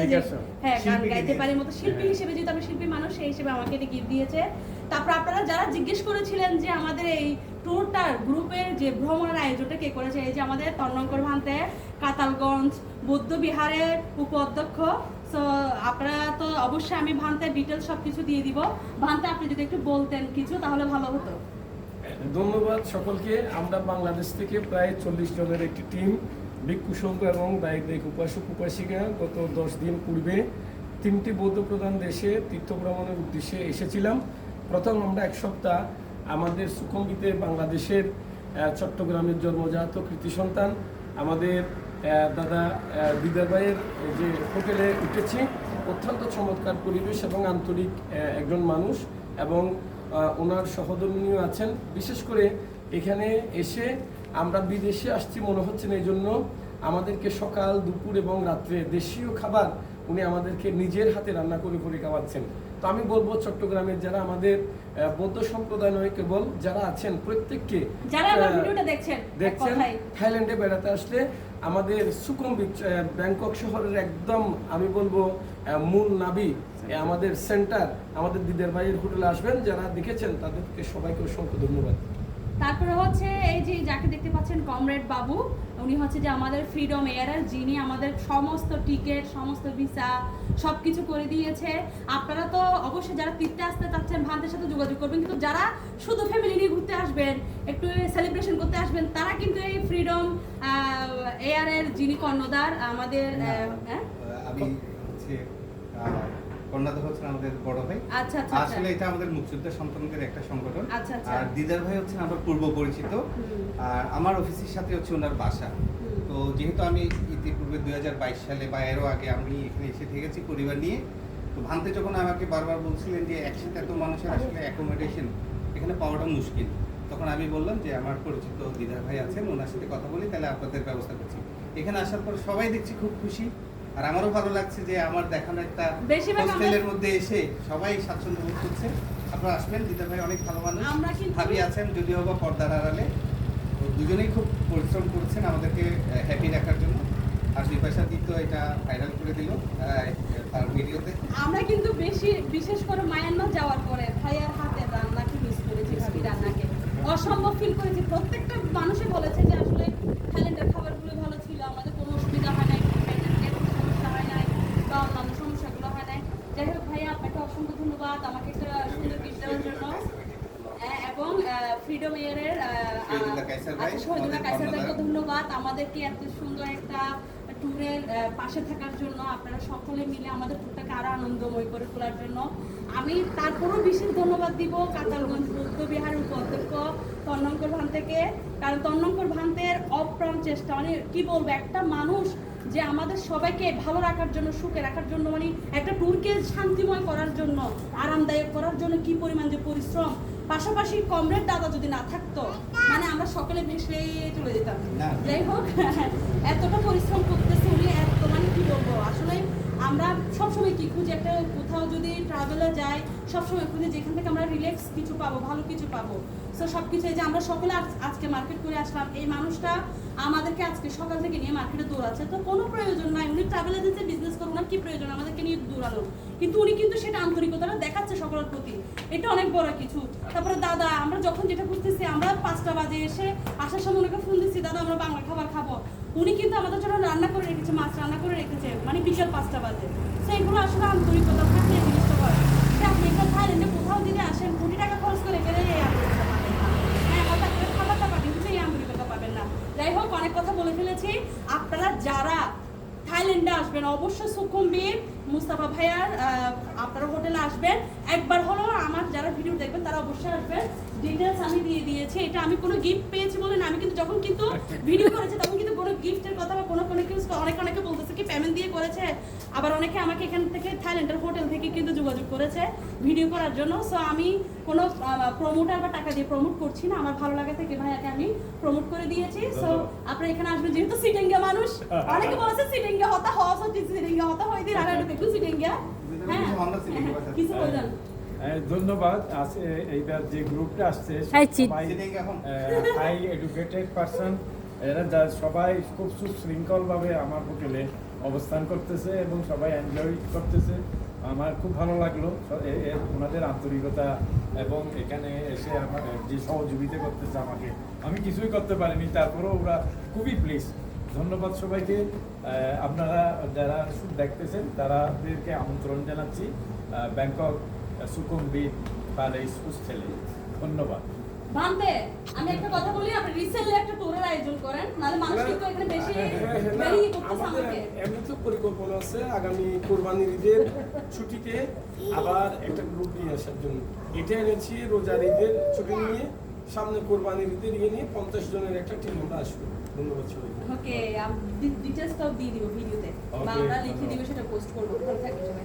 বলছে যে হ্যাঁ গান গাইতে পারি মতো শিল্পী হিসেবে, যেহেতু আমি শিল্পী মানুষ সেই হিসেবে আমাকে এটা গিফট দিয়েছে। তারপর আপনারা যারা জিজ্ঞেস করেছিলেন যে আমাদের এই ট্যুরটার গ্রুপের যে ভ্রমণের আয়োজনটা কে করেছে, এই যে আমাদের তর্ণঙ্কর ভান্তে কাতালগঞ্জ বৌদ্ধ বিহারের উপাধ্যক্ষ। সো আপনারা তো অবশ্যই আমি ভান্তের ডিটেলস সব কিছু দিয়ে দিব। ভান্তে আপনি যদি একটু বলতেন কিছু তাহলে ভালো হতো। ধন্যবাদ সকলকে। আমরা বাংলাদেশ থেকে প্রায় 40 জনের একটি টিম ভিক্ষু সংঘ এবং দায়িক উপাসক উপাসিকা গত 10 দিন পূর্বে 3টি বৌদ্ধ প্রধান দেশে তীর্থ ভ্রমণের উদ্দেশ্যে এসেছিলাম। প্রথম আমরা এক সপ্তাহ আমাদের সুখঙ্গিতে বাংলাদেশের চট্টগ্রামের জন্মজাত কৃতি সন্তান আমাদের দাদা দিদার ভাইয়ের যে হোটেলে উঠেছি। অত্যন্ত চমৎকার পরিবেশ এবং আন্তরিক একজন মানুষ এবং ওনার সহধর্মিণীও আছেন। বিশেষ করে এখানে এসে আমরা বিদেশে আসছি মনে হচ্ছে না, এই জন্য আমাদেরকে সকাল দুপুর এবং রাত্রে দেশীয় খাবার উনি আমাদেরকে নিজের হাতে রান্না করে করে খাওয়াচ্ছেন। তো আমি বলবো চট্টগ্রামের যারা আমাদের বৌদ্ধ সম্প্রদায় নয়, কেবল যারা আছেন প্রত্যেককে দেখছেন থাইল্যান্ডে বেড়াতে আসলে আমাদের সুকুমবিচ ব্যাংকক শহরের একদম আমি বলবো মূল নাভি আমাদের সেন্টার আমাদের দিদার ভাইয়ের হোটেলে আসবেন। যারা দেখেছেন তাদেরকে সবাইকে অসংখ্য ধন্যবাদ। তারপরে হচ্ছে এই যে যাকে দেখতে পাচ্ছেন কমরেড বাবু, উনি হচ্ছে যে আমাদের ফ্রিডম এয়ারের, যিনি আমাদের সমস্ত টিকিট সমস্ত ভিসা সব কিছু করে দিয়েছে। আপনারা তো অবশ্যই যারা তীর্থে আসতে চাচ্ছেন ভান্তের সাথে যোগাযোগ করবেন, কিন্তু যারা শুধু ফ্যামিলি নিয়ে ঘুরতে আসবেন একটু সেলিব্রেশন করতে আসবেন তারা কিন্তু এই ফ্রিডম এয়ারের যিনি কর্ণধার আমাদের আমি হচ্ছে কর্ণধার হচ্ছেন আমাদের বড় ভাই। আচ্ছা আচ্ছা, আসলে এটা আমাদের মুক্তিযোদ্ধা সন্তানদের একটা সংগঠন। আচ্ছা আচ্ছা। আর দিদার ভাই হচ্ছেন আমার পূর্ব পরিচিত, আর আমার অফিসের সাথে হচ্ছে ওনার বাসা। তো যেহেতু আমি ইতিপূর্বে 2022 সালে বা এরও আগে আমি এখানে এসে থেকেছি পরিবার নিয়ে, তো ভান্তে যখন আমাকে বারবার বলছিলেন যে একসাথে এত মানুষের আসলে অ্যাকোমোডেশন এখানে পাওয়াটা মুশকিল, তখন আমি বললাম যে আমার পরিচিত দিদার ভাই আছেন, ওনার সাথে কথা বলি, তাহলে আপনাদের ব্যবস্থা করছি। এখানে আসার পর সবাই দেখছি খুব খুশি, আর আমারও ভালো লাগছে যে আমার দেখানো একটা হোস্টেলের মধ্যে এসে সবাই স্বাচ্ছন্দ্য বোধ করছে। আপনারা আসবেন, দিদার ভাই অনেক ভালো মানুষ, ভাবি আছেন যদিও বা পর্দার আড়ালে, তো দুজনেই খুব পরিশ্রম করছেন আমাদেরকে হ্যাপি রাখার জন্য। আর বিপাশা দিত এটা ভাইরাল করে দিল তার ভিডিওতে। আমরা কিন্তু বিশেষ করে মায়ানমার যাওয়ার পরে ভাইয়ার হাতের রান্নাকে মিস করেছি, ভাবি রান্নাকে অসম্ভব ফিল করেছি। প্রত্যেকটা মানুষই বলেছে যে আসলে থাইল্যান্ডের খাবারগুলো ভালো ছিল, আমাদের কোনো অসুবিধা হয় নাই, সমস্যা হয় নাই বা অন্যান্য সমস্যাগুলো হয় নাই। যাই হোক ভাইয়া আপনাকে অসংখ্য ধন্যবাদ আমাকে একটা সুন্দর গিফট দেওয়ার জন্য, এবং ফ্রিডম এয়ারের শহীদুল্লাহ কায়সার ভাইকে ধন্যবাদ আমাদেরকে এত সুন্দর একটা ট্যুরের পাশে থাকার জন্য। আপনারা সকলে মিলে আমাদের ট্যুরটাকে আরো আনন্দময় করে তোলার জন্য। আমি তারপরও বিশেষ ধন্যবাদ দিব কাতালগঞ্জ বৌদ্ধ বিহারের উপাধ্যক্ষ তর্ণঙ্কর ভান্তেকে, কারণ তর্ণঙ্কর ভান্তের অপ্রাণ চেষ্টা, মানে কি বলবো, একটা মানুষ যে আমাদের সবাইকে ভালো রাখার জন্য সুখে রাখার জন্য, মানে একটা ট্যুরকে শান্তিময় করার জন্য আরামদায়ক করার জন্য কি পরিমাণ যে পরিশ্রম। পাশাপাশি কমরেড দাদা যদি না থাকতো মানে আমরা সকলে মিশে চলে যেতাম। যাই হোক এতটা পরিশ্রম করতেছে উনি, এত মানে কি বলবো, আসলে আমরা সবসময় কি খুঁজি, একটা কোথাও যদি ট্রাভেলে যাই সবসময় খুঁজি যেখান থেকে আমরা রিল্যাক্স কিছু পাবো, ভালো কিছু পাবো। সো সব কিছু এই যে আমরা সকলে আজকে মার্কেট করে আসলাম, এই মানুষটা আমাদেরকে আজকে সকাল থেকে নিয়ে মার্কেটে দৌড়াচ্ছে, তো কোনো প্রয়োজন নাই, উনি ট্রাভেল এজেন্সি বিজনেস করুন, ওনার কি প্রয়োজন আমাদেরকে নিয়ে দৌড়ানো, কিন্তু উনি কিন্তু সেটা আন্তরিকতাটা দেখাচ্ছে সকলের প্রতি, এটা অনেক বড় কিছু। তারপরে দাদা আমরা যখন যেটা বুঝতেছি, আমরা 5টা বাজে এসে আসার সময় ওনাকে ফোন দিচ্ছি, দাদা আমরা বাংলা খাবার খাবো, উনি কিন্তু আমাদের জন্য রান্না করে রেখেছে, মাছ রান্না করে রেখেছে, মানে বিকেল 5টা বাজে। সেইগুলো আসলে আন্তরিকতা থাকলে এই জিনিসটা হয়। আপনি একটা থাইল্যান্ডে কোথাও যদি আসেন কোটি টাকা খরচ করে গেলে এই আন্তরিকতা পাবেন না, হ্যাঁ হঠাৎ করে খাবারটা পাবেন কিন্তু এই আন্তরিকতা পাবেন না। যাই হোক অনেক কথা বলে ফেলেছি। আপনারা যারা থাইল্যান্ডে আসবেন অবশ্যই সুকুমবির মুস্তাফা ভাইয়ার আপনারা হোটেলে আসবেন, একবার হলো আমার যারা ভিডিও দেখবেন তারা অবশ্যই আসবেন। ডিটেলস আমি দিয়ে দিয়েছি, এটা আমি কোনো গিফট পেয়েছি বলে না, আমি কিন্তু যখন কিন্তু ভিডিও করেছি তখন কিন্তু কোনো গিফটের কথা বা কোনো অনেকে বলতেছে কি পেমেন্ট দিয়ে করেছে, আবার অনেকে আমাকে এখান থেকে থাইল্যান্ডের হোটেল থেকে কিন্তু যোগাযোগ করেছে ভিডিও করার জন্য। সো আমি কোনো প্রমোটার বা টাকা দিয়ে প্রমোট করছি না, আমার ভালো লাগা থেকে ভাইয়াকে আমি প্রমোট করে দিয়েছি। সো আপনারা এখানে আসবেন, যেহেতু সিটিংগা মানুষ, অনেকে বলেছে সিটিংগা হতা হওয়া সিটিংগা হতা হয়ে দিন, আর দেখুন সিটিংগা হ্যাঁ কিছু বললেন। ধন্যবাদ। এইবার যে গ্রুপটা আসছে হাই এডুকেটেড পারসন, এরা সবাই খুব সুশৃঙ্খলভাবে আমার হোটেলে অবস্থান করতেছে এবং সবাই এনজয় করতেছে। আমার খুব ভালো লাগলো ওনাদের আন্তরিকতা এবং এখানে এসে আমার যে সহযোগিতা করতেছে আমাকে, আমি কিছুই করতে পারিনি, তারপরেও ওরা খুবই প্লিজ। ধন্যবাদ সবাইকে। আপনারা যারা দেখতেছেন তাদেরকে আমন্ত্রণ জানাচ্ছি ব্যাংকক সুকুমবিট প্যালেস হোস্টেলে। ধন্যবাদ। ভান্তে, আমি একটা কথা বলি, আপনি রিসেন্টলি একটা ট্যুরের আয়োজন করেন, নাহলে মানুষ কিন্তু এখানে বেশি বেরিয়ে করতেছে আমাদের আমাকে। এমনি তো পরিকল্পনা আছে আগামী কোরবানির ঈদের ছুটিতে আবার একটা গ্রুপ নিয়ে আসার জন্য। এটা এনেছি রোজার ঈদের ছুটি নিয়ে, সামনে কোরবানির ঈদের নিয়ে 50 জনের একটা টিম আমরা আসবো। ধন্যবাদ সবাইকে। ওকে, আমি ডিটেইলসটাও দিয়ে দিব ভিডিওতে, বা আমরা লিখে দিব, সেটা পোস্ট করবো। ভালো থাকবেন সবাই।